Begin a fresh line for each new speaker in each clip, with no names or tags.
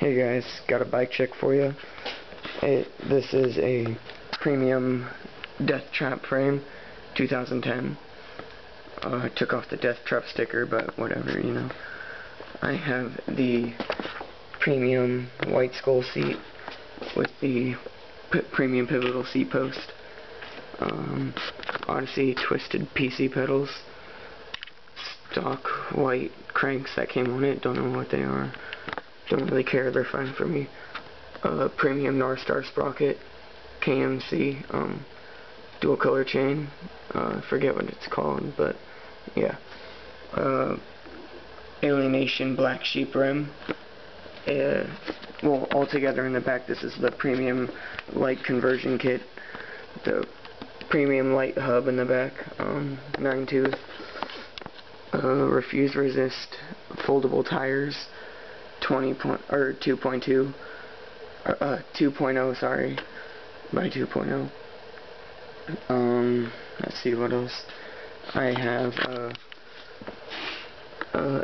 Hey guys, got a bike check for you. This is a premium death trap frame, 2010. Took off the death trap sticker, but whatever, you know. I have the premium white skull seat with the premium pivotal seat post. Odyssey twisted PC pedals. Stock white cranks that came on it, don't know what they are. Don't really care, they're fine for me. Premium gnarstar Sprocket KMC dual color chain. Forget what it's called, but yeah. Alienation black sheep rim. Well, altogether in the back, this is the premium light conversion kit. The premium light hub in the back. 9-tooth. Refuse resist foldable tires. 2.0, sorry, by 2.0. Let's see what else. I have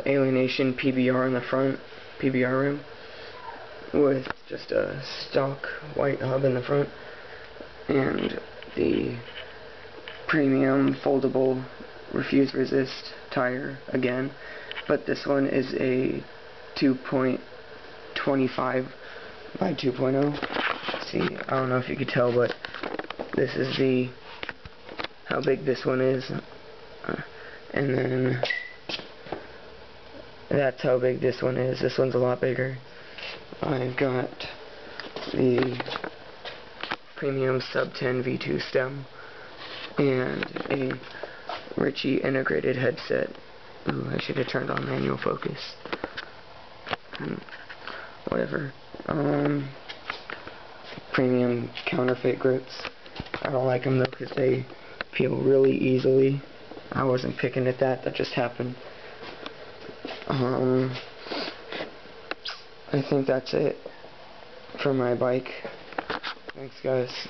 Alienation PBR in the front, PBR rim, with just a stock white hub in the front, and the premium foldable refuse resist tire again, but this one is a 2.25 by 2.0. See, I don't know if you could tell, but this is how big this one is, and then that's how big this one is. This one's a lot bigger. I've got the premium sub 10 V2 stem and a Ritchie integrated headset. Ooh, I should have turned on manual focus. Whatever. Premium counterfeit grips. I don't like them though because they peel really easily. I wasn't picking at that just happened. I think that's it for my bike. Thanks guys.